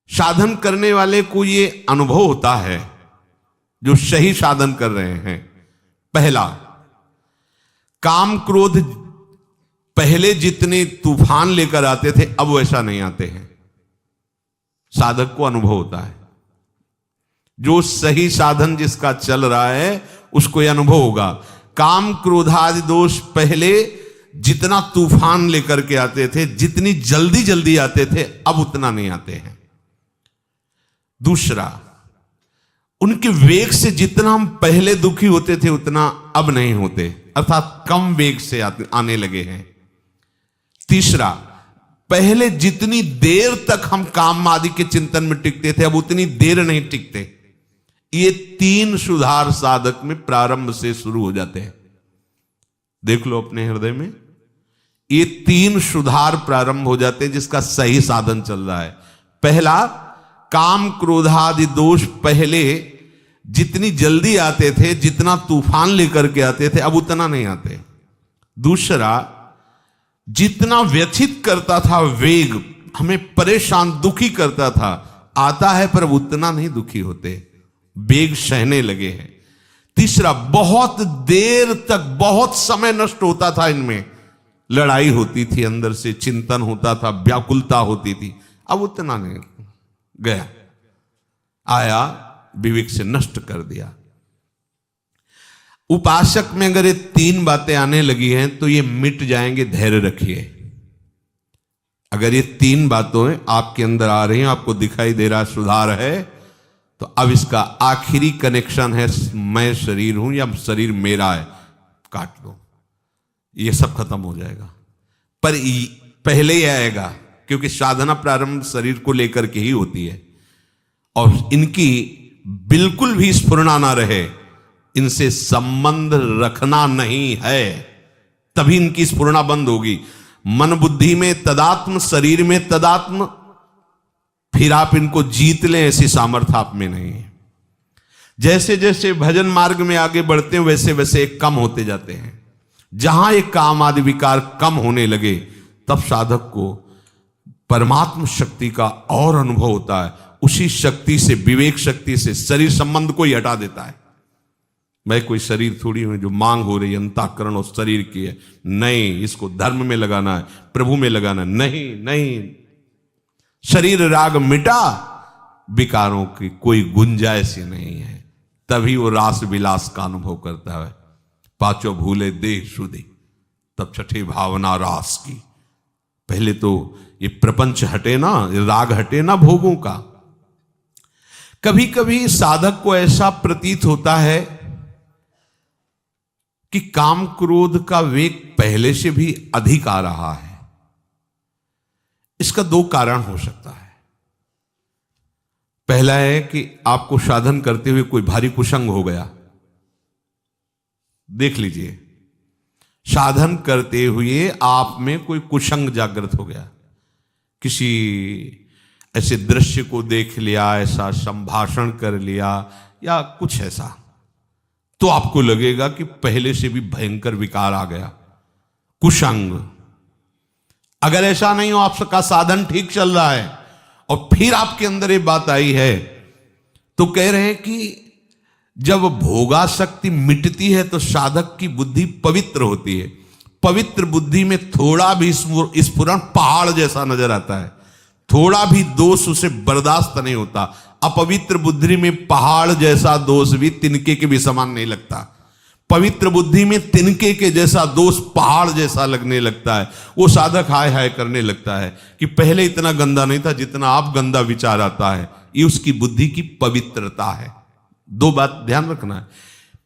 साधन करने वाले को ये अनुभव होता है, जो सही साधन कर रहे हैं। पहला, काम क्रोध पहले जितने तूफान लेकर आते थे अब वैसा नहीं आते हैं। साधक को अनुभव होता है, जो सही साधन जिसका चल रहा है उसको यह अनुभव होगा। काम क्रोधादि दोष पहले जितना तूफान लेकर के आते थे, जितनी जल्दी जल्दी आते थे, अब उतना नहीं आते हैं। दूसरा, उनके वेग से जितना हम पहले दुखी होते थे उतना अब नहीं होते, अर्थात कम वेग से आने लगे हैं। तीसरा, पहले जितनी देर तक हम काम आदि के चिंतन में टिकते थे अब उतनी देर नहीं टिकते। ये तीन सुधार साधक में प्रारंभ से शुरू हो जाते हैं। देख लो अपने हृदय में, ये तीन सुधार प्रारंभ हो जाते हैं जिसका सही साधन चल रहा है। पहला, काम क्रोधादि दोष पहले जितनी जल्दी आते थे, जितना तूफान लेकर के आते थे, अब उतना नहीं आते। दूसरा, जितना व्यथित करता था वेग, हमें परेशान दुखी करता था, आता है पर अब उतना नहीं दुखी होते, वेग सहने लगे हैं। तीसरा, बहुत देर तक बहुत समय नष्ट होता था इनमें, लड़ाई होती थी, अंदर से चिंतन होता था, व्याकुलता होती थी, अब उतना नहीं, गया आया विवेक से नष्ट कर दिया। उपासक में अगर ये तीन बातें आने लगी हैं तो ये मिट जाएंगे, धैर्य रखिए। अगर ये तीन बातें आपके अंदर आ रही हैं, आपको दिखाई दे रहा सुधार है, तो अब इसका आखिरी कनेक्शन है, मैं शरीर हूं या शरीर मेरा है, काट दो, ये सब खत्म हो जाएगा। पर पहले ही आएगा, क्योंकि साधना प्रारंभ शरीर को लेकर के ही होती है, और इनकी बिल्कुल भी स्फुरना ना रहे, इनसे संबंध रखना नहीं है, तभी इनकी स्फुरना बंद होगी। मन बुद्धि में तदात्म, शरीर में तदात्म, फिर आप इनको जीत लें ऐसी सामर्थ्य आप में नहीं है। जैसे जैसे भजन मार्ग में आगे बढ़ते हैं वैसे वैसे कम होते जाते हैं। जहां एक काम आदि विकार कम होने लगे तब साधक को परमात्म शक्ति का और अनुभव होता है। उसी शक्ति से, विवेक शक्ति से शरीर संबंध को ही हटा देता है। मैं कोई शरीर थोड़ी हूं जो मांग हो रही है अंतःकरण और शरीर की है, नहीं, इसको धर्म में लगाना है, प्रभु में लगाना है, नहीं नहीं। शरीर राग मिटा, विकारों की कोई गुंजाइश ही नहीं है, तभी वो रास विलास का अनुभव करता है। पांचों भूले देह शुद्धि, तब छठी भावना रास की। पहले तो ये प्रपंच हटे ना, राग हटे ना भोगों का। कभी कभी साधक को ऐसा प्रतीत होता है कि काम क्रोध का वेग पहले से भी अधिक आ रहा है। इसका दो कारण हो सकता है। पहला है कि आपको साधन करते हुए कोई भारी कुसंग हो गया। देख लीजिए, साधन करते हुए आप में कोई कुसंग जागृत हो गया, किसी ऐसे दृश्य को देख लिया, ऐसा संभाषण कर लिया या कुछ ऐसा, तो आपको लगेगा कि पहले से भी भयंकर विकार आ गया, कुसंग। अगर ऐसा नहीं हो, आपका साधन ठीक चल रहा है और फिर आपके अंदर ये बात आई है, तो कह रहे हैं कि जब भोगासक्ति मिटती है तो साधक की बुद्धि पवित्र होती है। पवित्र बुद्धि में थोड़ा भी स्फुरण पहाड़ जैसा नजर आता है, थोड़ा भी दोष उसे बर्दाश्त नहीं होता। अपवित्र बुद्धि में पहाड़ जैसा दोष भी तिनके के भी समान नहीं लगता। पवित्र बुद्धि में तिनके के जैसा दोष पहाड़ जैसा लगने लगता है। वो साधक हाय हाय करने लगता है कि पहले इतना गंदा नहीं था जितना आप गंदा विचार आता है। ये उसकी बुद्धि की पवित्रता है। दो बात ध्यान रखना है।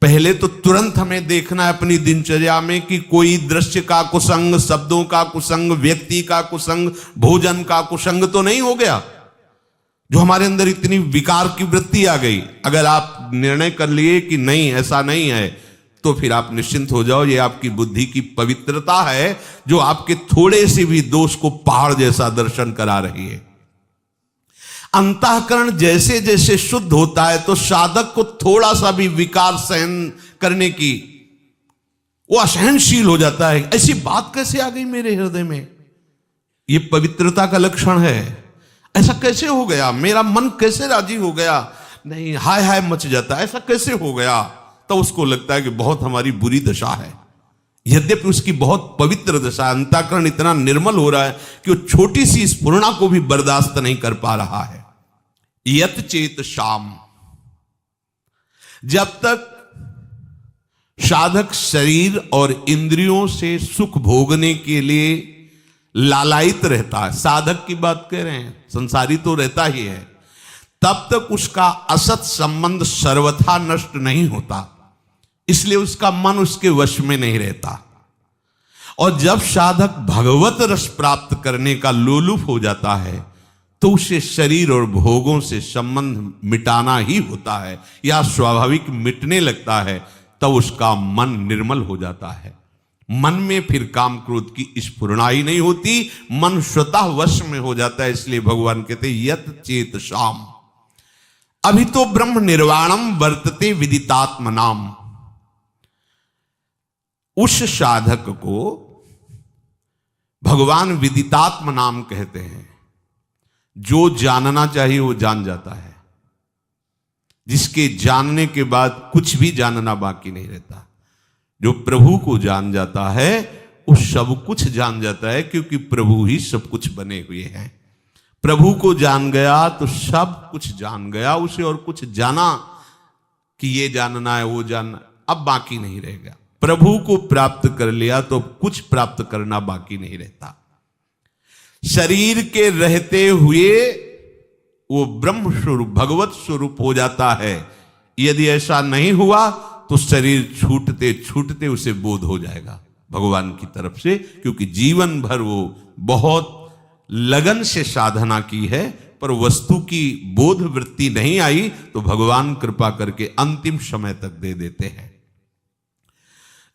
पहले तो तुरंत हमें देखना है अपनी दिनचर्या में कि कोई दृश्य का कुसंग, शब्दों का कुसंग, व्यक्ति का कुसंग, भोजन का कुसंग तो नहीं हो गया जो हमारे अंदर इतनी विकार की वृत्ति आ गई। अगर आप निर्णय कर लिए कि नहीं ऐसा नहीं है, तो फिर आप निश्चिंत हो जाओ, ये आपकी बुद्धि की पवित्रता है जो आपके थोड़े से भी दोष को पहाड़ जैसा दर्शन करा रही है। अंतःकरण जैसे जैसे शुद्ध होता है तो साधक को थोड़ा सा भी विकार सहन करने की वो असहनशील हो जाता है। ऐसी बात कैसे आ गई मेरे हृदय में? ये पवित्रता का लक्षण है। ऐसा कैसे हो गया, मेरा मन कैसे राजी हो गया, नहीं हाय हाय मच जाता, ऐसा कैसे हो गया। तो उसको लगता है कि बहुत हमारी बुरी दशा है, यद्यपि उसकी बहुत पवित्र दशा, अंतःकरण इतना निर्मल हो रहा है कि वो छोटी सी स्फुरणा को भी बर्दाश्त नहीं कर पा रहा है। यत चेत शाम, जब तक साधक शरीर और इंद्रियों से सुख भोगने के लिए लालायित रहता है, साधक की बात कह रहे हैं, संसारी तो रहता ही है, तब तक उसका असत संबंध सर्वथा नष्ट नहीं होता, इसलिए उसका मन उसके वश में नहीं रहता। और जब साधक भगवत रस प्राप्त करने का लोलुप हो जाता है तो उसे शरीर और भोगों से संबंध मिटाना ही होता है, या स्वाभाविक मिटने लगता है, तब उसका मन निर्मल हो जाता है। मन में फिर काम क्रोध की स्फुरणा ही नहीं होती, मन स्वतः वश में हो जाता है। इसलिए भगवान कहते यत चेत शाम, अभी तो ब्रह्म निर्वाणम वर्तते विदितात्मनाम। उस साधक को भगवान विदितात्म नाम कहते हैं, जो जानना चाहिए वो जान जाता है, जिसके जानने के बाद कुछ भी जानना बाकी नहीं रहता। जो प्रभु को जान जाता है वो सब कुछ जान जाता है, क्योंकि प्रभु ही सब कुछ बने हुए हैं। प्रभु को जान गया तो सब कुछ जान गया, उसे और कुछ जाना कि ये जानना है वो जानना, अब बाकी नहीं रहेगा। प्रभु को प्राप्त कर लिया तो कुछ प्राप्त करना बाकी नहीं रहता। शरीर के रहते हुए वो ब्रह्म स्वरूप भगवत स्वरूप हो जाता है। यदि ऐसा नहीं हुआ तो शरीर छूटते छूटते उसे बोध हो जाएगा भगवान की तरफ से, क्योंकि जीवन भर वो बहुत लगन से साधना की है, पर वस्तु की बोध वृत्ति नहीं आई, तो भगवान कृपा करके अंतिम समय तक दे देते हैं।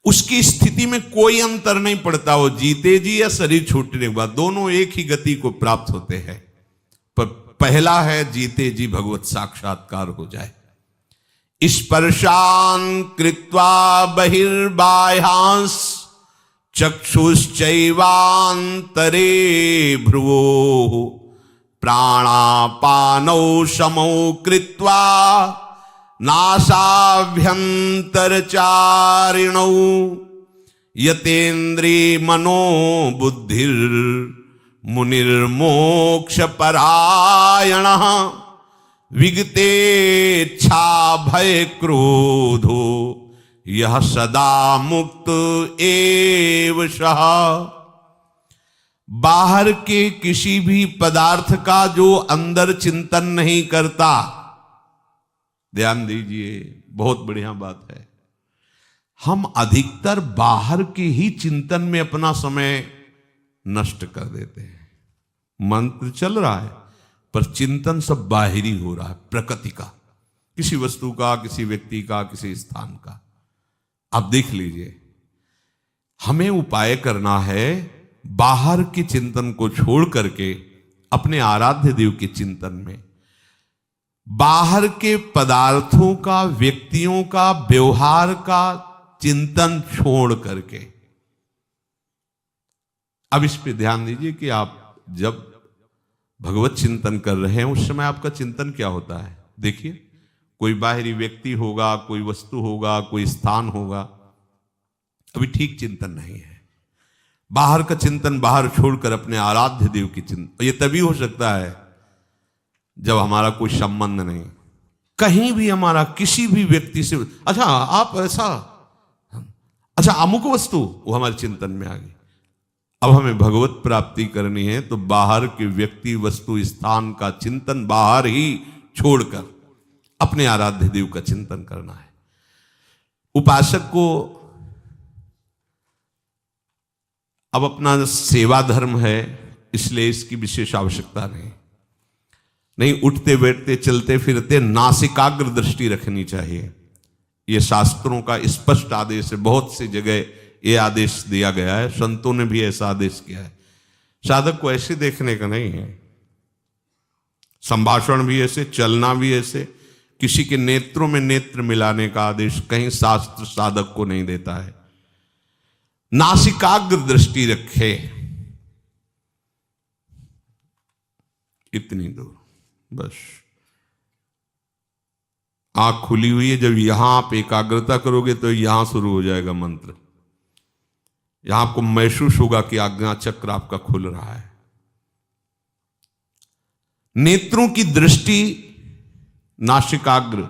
उसकी स्थिति में कोई अंतर नहीं पड़ता, वो जीते जी या शरीर छूटने के बाद, दोनों एक ही गति को प्राप्त होते हैं। पर पहला है जीते जी भगवत साक्षात्कार हो जाए। स्पर्शान कृत्वा बहिर्बाह्यांस चक्षुश्चैवान्तरे भ्रुवो प्राणापानौ समौ कृत्वा नासाभ्यंतरचारिणौ यतेन्द्रिय मनो बुद्धिर मुनिर्मोक्ष परायणः विगतेच्छा भय क्रोधो यह सदा मुक्त एव सः। बाहर के किसी भी पदार्थ का जो अंदर चिंतन नहीं करता, ध्यान दीजिए बहुत बढ़िया बात है, हम अधिकतर बाहर के ही चिंतन में अपना समय नष्ट कर देते हैं। मंत्र चल रहा है पर चिंतन सब बाहरी हो रहा है, प्रकृति का, किसी वस्तु का, किसी व्यक्ति का, किसी स्थान का। आप देख लीजिए, हमें उपाय करना है बाहर के चिंतन को छोड़ करके अपने आराध्य देव के चिंतन में, बाहर के पदार्थों का, व्यक्तियों का, व्यवहार का चिंतन छोड़ करके। अब इस पे ध्यान दीजिए कि आप जब भगवत चिंतन कर रहे हैं उस समय आपका चिंतन क्या होता है। देखिए, कोई बाहरी व्यक्ति होगा, कोई वस्तु होगा, कोई स्थान होगा, अभी ठीक चिंतन नहीं है। बाहर का चिंतन बाहर छोड़कर अपने आराध्य देव की चिंतन, ये तभी हो सकता है जब हमारा कोई संबंध नहीं, कहीं भी हमारा किसी भी व्यक्ति से, अच्छा आप ऐसा, अच्छा अमुक वस्तु, वो हमारे चिंतन में आ गई। अब हमें भगवत प्राप्ति करनी है तो बाहर के व्यक्ति, वस्तु, स्थान का चिंतन बाहर ही छोड़कर अपने आराध्य देव का चिंतन करना है। उपासक को अब अपना सेवा धर्म है, इसलिए इसकी विशेष आवश्यकता नहीं, उठते बैठते चलते फिरते नासिकाग्र दृष्टि रखनी चाहिए। यह शास्त्रों का स्पष्ट आदेश है, बहुत सी जगह यह आदेश दिया गया है, संतों ने भी ऐसा आदेश किया है। साधक को ऐसे देखने का नहीं है, संभाषण भी ऐसे, चलना भी ऐसे, किसी के नेत्रों में नेत्र मिलाने का आदेश कहीं शास्त्र साधक को नहीं देता है। नासिकाग्र दृष्टि रखे, इतनी दूर बस। आंख खुली हुई है, जब यहां आप एकाग्रता करोगे तो यहां शुरू हो जाएगा मंत्र। यहां आपको महसूस होगा कि आज्ञा चक्र आपका खुल रहा है। नेत्रों की दृष्टि नासिकाग्र,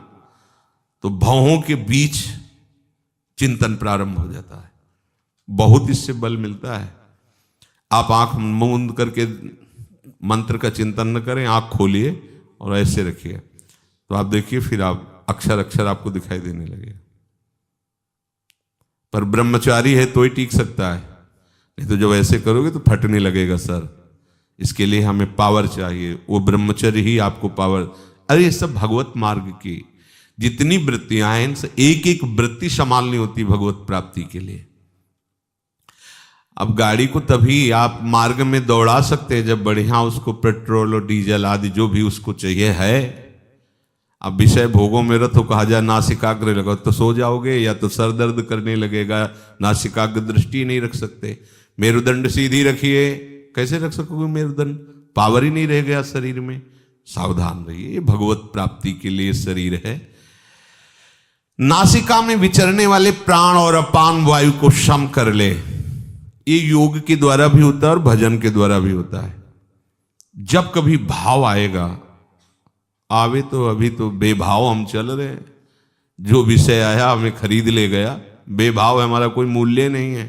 तो भौहों के बीच चिंतन प्रारंभ हो जाता है। बहुत इससे बल मिलता है। आप आंख मूंद करके मंत्र का चिंतन न करें, आंख खोलिए और ऐसे रखिए, तो आप देखिए फिर आप अक्षर अक्षर आपको दिखाई देने लगे। पर ब्रह्मचारी है तो ही टीक सकता है, नहीं तो जब ऐसे करोगे तो फटने लगेगा सर। इसके लिए हमें पावर चाहिए, वो ब्रह्मचर्य ही आपको पावर। अरे ये सब भगवत मार्ग की जितनी वृत्तियां हैं, इनसे एक एक वृत्ति संभालनी होती भगवत प्राप्ति के लिए। अब गाड़ी को तभी आप मार्ग में दौड़ा सकते हैं जब बढ़िया उसको पेट्रोल और डीजल आदि जो भी उसको चाहिए है। अब विषय भोगों में रथ हो, कहा जाए नासिकाग्र लगाओ तो सो जाओगे, या तो सर दर्द करने लगेगा, नासिकाग्र दृष्टि नहीं रख सकते। मेरुदंड सीधी रखिए, कैसे रख सकोगे मेरुदंड, पावर ही नहीं रह गया शरीर में। सावधान रहिए, ये भगवत प्राप्ति के लिए शरीर है। नासिका में विचरने वाले प्राण और अपान वायु को सम कर ले, ये योग के द्वारा भी होता है और भजन के द्वारा भी होता है। जब कभी भाव आएगा, आवे तो अभी तो बेभाव हम चल रहे हैं, जो विषय आया हमें खरीद ले गया, बेभाव हमारा कोई मूल्य नहीं है।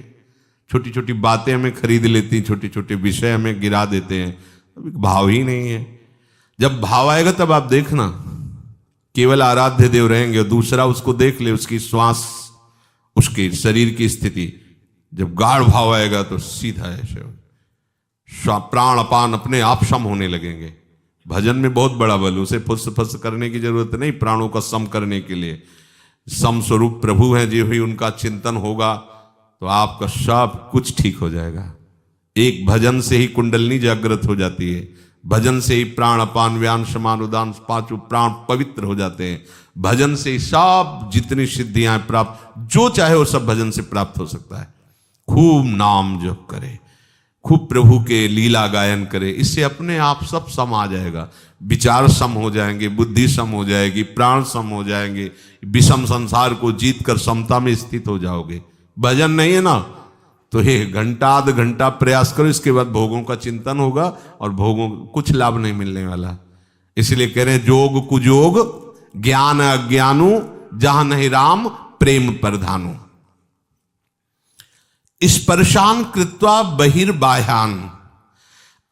छोटी छोटी बातें हमें खरीद लेती हैं, छोटे छोटे विषय हमें गिरा देते हैं, अभी भाव ही नहीं है। जब भाव आएगा तब आप देखना, केवल आराध्य देव रहेंगे और दूसरा उसको देख ले, उसकी श्वास, उसके शरीर की स्थिति। जब गाढ़ भाव आएगा तो सीधा ऐसे प्राण अपान अपने आप सम होने लगेंगे। भजन में बहुत बड़ा बल, उसे फुस फुस करने की जरूरत नहीं। प्राणों का सम करने के लिए सम स्वरूप प्रभु हैं, जो भी उनका चिंतन होगा तो आपका सब कुछ ठीक हो जाएगा। एक भजन से ही कुंडलनी जागृत हो जाती है, भजन से ही प्राण अपान व्यान समान उदान पांचों प्राण पवित्र हो जाते हैं। भजन से ही सब जितनी सिद्धियां प्राप्त, जो चाहे वो सब भजन से प्राप्त हो सकता है। खूब नाम जप करे, खूब प्रभु के लीला गायन करे, इससे अपने आप सब सम आ जाएगा। विचार सम हो जाएंगे, बुद्धि सम हो जाएगी, प्राण सम हो जाएंगे, विषम संसार को जीत कर समता में स्थित हो जाओगे। भजन नहीं है ना, तो ये घंटा आध घंटा प्रयास करो, इसके बाद भोगों का चिंतन होगा और भोगों कुछ लाभ नहीं मिलने वाला। इसलिए कह रहे हैं जोग कुजोग ज्ञान अज्ञानु, जहां नहीं राम प्रेम प्रधानु। स्पर्शान कृत्वा बहिर्बाह्यान,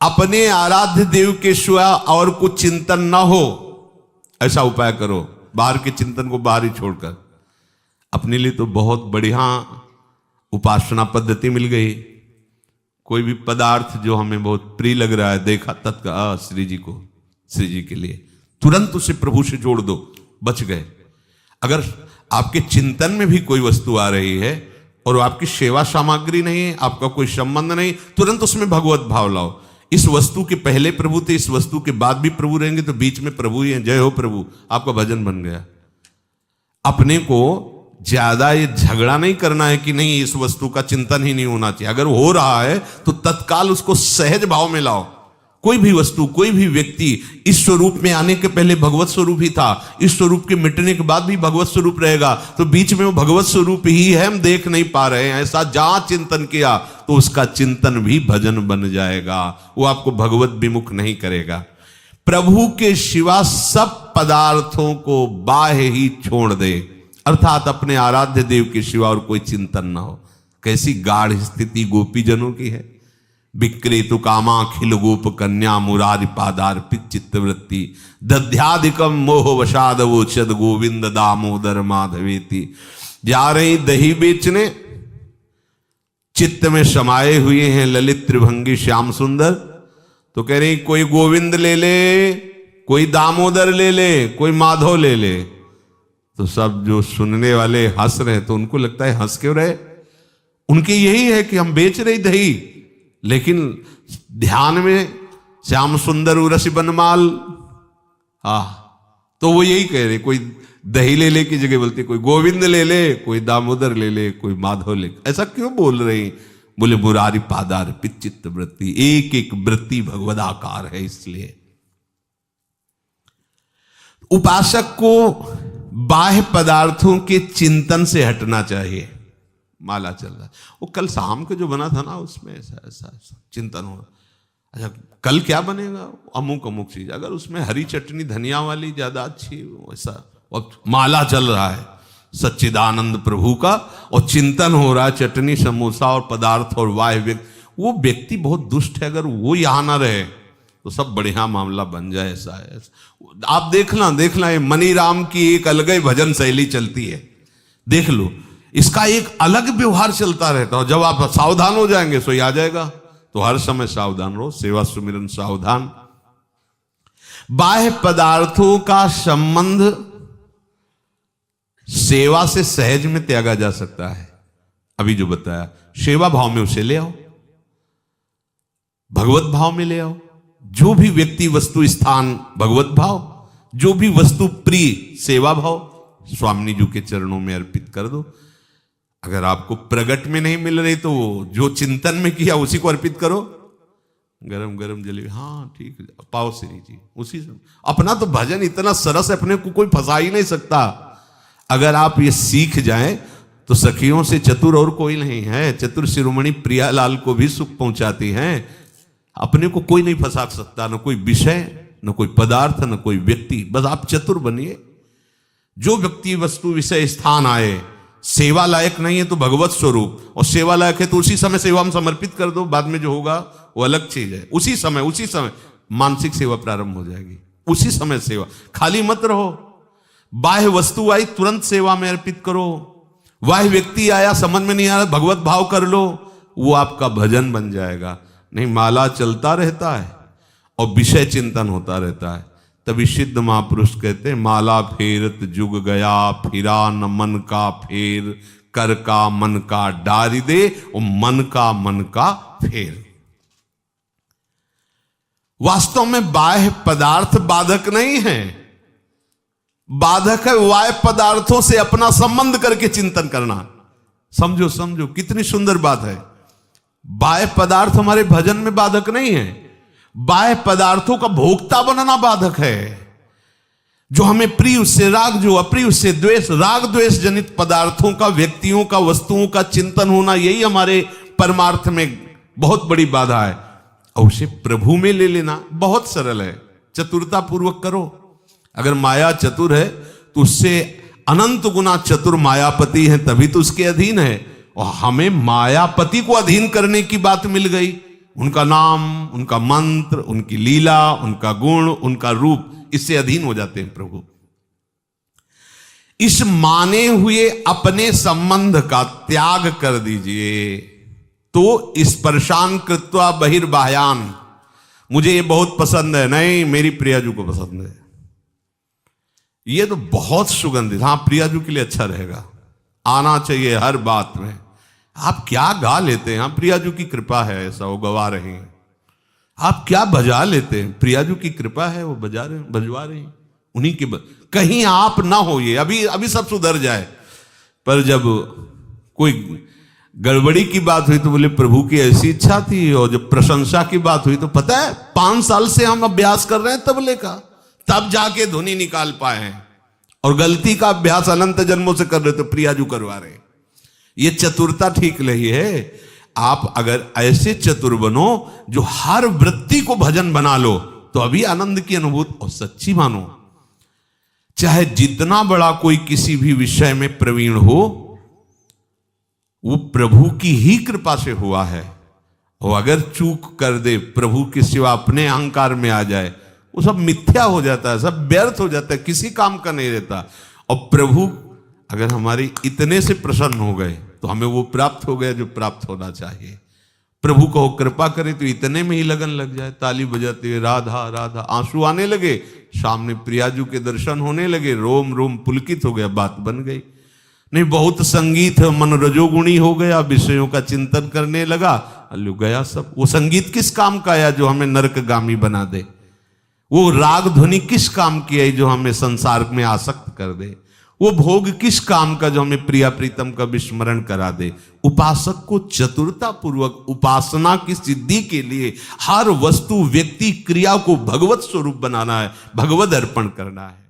अपने आराध्य देव के सिवा और कुछ चिंतन न हो, ऐसा उपाय करो। बाहर के चिंतन को बाहर ही छोड़कर अपने लिए तो बहुत बढ़िया उपासना पद्धति मिल गई। कोई भी पदार्थ जो हमें बहुत प्रिय लग रहा है, देखा तत्काल श्री जी को, श्री जी के लिए तुरंत उसे प्रभु से जोड़ दो, बच गए। अगर आपके चिंतन में भी कोई वस्तु आ रही है और आपकी सेवा सामग्री नहीं है, आपका कोई संबंध नहीं, तुरंत उसमें भगवत भाव लाओ। इस वस्तु के पहले प्रभु थे, इस वस्तु के बाद भी प्रभु रहेंगे, तो बीच में प्रभु ही है। जय हो प्रभु, आपका भजन बन गया। अपने को ज्यादा ये झगड़ा नहीं करना है कि नहीं इस वस्तु का चिंतन ही नहीं होना चाहिए। अगर हो रहा है तो तत्काल उसको सहज भाव में लाओ। कोई भी वस्तु, कोई भी व्यक्ति इस स्वरूप में आने के पहले भगवत स्वरूप ही था, इस स्वरूप के मिटने के बाद भी भगवत स्वरूप रहेगा, तो बीच में वो भगवत स्वरूप ही है, हम देख नहीं पा रहे हैं। ऐसा जहां चिंतन किया तो उसका चिंतन भी भजन बन जाएगा, वो आपको भगवत विमुख नहीं करेगा। प्रभु के सिवा सब पदार्थों को बाह्य ही छोड़ दे, अर्थात अपने आराध्य देव के सिवा और कोई चिंतन ना हो। कैसी गाढ़ स्थिति गोपीजनों की है। विक्रेतु कामा खिल गोप कन्या मुरारी पादार्पित चित्तवृत्ति, दध्याधिकम मोह वशाद वोचद गोविंद दामोदर माधवेति। जा रही दही बेचने, चित्त में समाये हुए हैं ललित त्रिभंगी श्याम सुंदर, तो कह रही कोई गोविंद ले ले, कोई दामोदर ले ले, कोई माधव ले ले। तो सब जो सुनने वाले हंस रहे, तो उनको लगता है हंस क्यों रहे, उनके यही है कि हम बेच रही दही, लेकिन ध्यान में श्याम सुंदर उरसी बनमाल। तो वो यही कह रहे, कोई दही ले ले की जगह बोलते कोई गोविंद ले ले, कोई दामोदर ले ले, कोई माधव ले। ऐसा क्यों बोल रही? बोले मुरारी पादार पिचित्त वृत्ति, एक एक वृत्ति भगवदाकार है, इसलिए उपासक को बाह्य पदार्थों के चिंतन से हटना चाहिए। माला चल रहा है, वो कल शाम को जो बना था ना, उसमें ऐसा ऐसा चिंतन हो रहा, अच्छा कल क्या बनेगा, अमुक अमुक चीज, अगर उसमें हरी चटनी धनिया वाली ज्यादा अच्छी, वैसा। और माला चल रहा है सच्चिदानंद प्रभु का, और चिंतन हो रहा है चटनी समोसा और पदार्थ और वाह्य, वो व्यक्ति बहुत दुष्ट है। अगर वो यहां ना रहे तो सब बढ़िया मामला बन जाए। ऐसा है, आप देखना ये मनीराम की एक अलग ही भजन शैली चलती है, देख लो, इसका एक अलग व्यवहार चलता रहता है। जब आप सावधान हो जाएंगे सो आ जाएगा, तो हर समय सावधान रहो, सेवा सुमिरन सावधान। बाह्य पदार्थों का संबंध सेवा से सहज में त्यागा जा सकता है। अभी जो बताया, सेवा भाव में उसे ले आओ, भगवत भाव में ले आओ। जो भी व्यक्ति वस्तु स्थान भगवत भाव, जो भी वस्तु प्रिय सेवा भाव, स्वामी जी के चरणों में अर्पित कर दो। अगर आपको प्रगट में नहीं मिल रही तो जो चिंतन में किया उसी को अर्पित करो। गरम गरम जलेबी, हाँ ठीक है, पाओ श्री जी, उसी से। अपना तो भजन इतना सरस है, अपने को कोई फंसा ही नहीं सकता। अगर आप ये सीख जाएं तो सखियों से चतुर और कोई नहीं है। चतुर शिरोमणि प्रियालाल को भी सुख पहुंचाती हैं। अपने को कोई नहीं फंसा सकता, न कोई विषय, न कोई पदार्थ, न कोई व्यक्ति। बस आप चतुर बनिए। जो व्यक्ति वस्तु विषय स्थान आए, सेवा लायक नहीं है तो भगवत स्वरूप, और सेवा लायक है तो उसी समय सेवा में समर्पित कर दो। बाद में जो होगा वो अलग चीज है। उसी समय मानसिक सेवा प्रारंभ हो जाएगी। उसी समय सेवा, खाली मत रहो। बाह्य वस्तु आई तुरंत सेवा में अर्पित करो। बाह्य व्यक्ति आया समझ में नहीं आ रहा, भगवत भाव कर लो, वो आपका भजन बन जाएगा। नहीं, माला चलता रहता है और विषय चिंतन होता रहता है। तभी सिद्ध महापुरुष कहते हैं, माला फेरत जुग गया, फिरा न मन का फेर, कर का मन का डारी दे, और मन का फेर। वास्तव में बाह्य पदार्थ बाधक नहीं है, बाधक है बाह्य पदार्थों से अपना संबंध करके चिंतन करना। समझो कितनी सुंदर बात है। बाह्य पदार्थ हमारे भजन में बाधक नहीं है, बाह्य पदार्थों का भोक्ता बनना बाधक है। जो हमें प्रिय उससे राग, जो अप्रिय उससे द्वेष। राग द्वेष जनित पदार्थों का, व्यक्तियों का, वस्तुओं का चिंतन होना, यही हमारे परमार्थ में बहुत बड़ी बाधा है। और उसे प्रभु में ले लेना बहुत सरल है। चतुरता पूर्वक करो। अगर माया चतुर है तो उससे अनंत गुना चतुर मायापति है, तभी तो उसके अधीन है। और हमें मायापति को अधीन करने की बात मिल गई। उनका नाम, उनका मंत्र, उनकी लीला, उनका गुण, उनका रूप, इससे अधीन हो जाते हैं प्रभु। इस माने हुए अपने संबंध का त्याग कर दीजिए। तो स्पर्शान कृत्वा बहिर्बाह्यान, मुझे ये बहुत पसंद है, नहीं मेरी प्रियाजू को पसंद है, ये तो बहुत सुगंधित, हाँ प्रियाजू के लिए अच्छा रहेगा, आना चाहिए हर बात में। आप क्या गा लेते हैं, हाँ प्रियाजू की कृपा है, ऐसा वो गवा रहे हैं। आप क्या बजा लेते हैं, प्रियाजू की कृपा है, वो बजवा रहे हैं उन्हीं के कहीं आप ना हो। ये अभी सब सुधर जाए, पर जब कोई गड़बड़ी की बात हुई तो बोले प्रभु की ऐसी इच्छा थी। और जब प्रशंसा की बात हुई तो पता है 5 साल से हम अभ्यास कर रहे हैं तबले का, तब जाके धुनी निकाल पाए हैं। और गलती का अभ्यास अनंत जन्मों से कर रहे तो प्रियाजू करवा रहे। ये चतुरता ठीक नहीं है। आप अगर ऐसे चतुर बनो जो हर वृत्ति को भजन बना लो, तो अभी आनंद की अनुभूति और सच्ची मानो। चाहे जितना बड़ा कोई किसी भी विषय में प्रवीण हो, वो प्रभु की ही कृपा से हुआ है। और अगर चूक कर दे, प्रभु के सिवा अपने अहंकार में आ जाए, वो सब मिथ्या हो जाता है, सब व्यर्थ हो जाता है, किसी काम का नहीं रहता। और प्रभु अगर हमारे इतने से प्रसन्न हो गए तो हमें वो प्राप्त हो गया जो प्राप्त होना चाहिए। प्रभु को कृपा करे तो इतने में ही लगन लग जाए, ताली बजाते हुए राधा राधा, आंसू आने लगे, सामने प्रियाजू के दर्शन होने लगे, रोम रोम पुलकित हो गया, बात बन गई। नहीं बहुत संगीत है, मन रजोगुणी हो गया, विषयों का चिंतन करने लगा, अल्लू गया सब। वो संगीत किस काम का आया जो हमें नरकगामी बना दे? वो राग ध्वनि किस काम की है जो हमें संसार में आसक्त कर दे? वो भोग किस काम का जो हमें प्रिया प्रीतम का विस्मरण करा दे? उपासक को चतुरता पूर्वक उपासना की सिद्धि के लिए हर वस्तु, व्यक्ति, क्रिया को भगवत स्वरूप बनाना है, भगवत अर्पण करना है।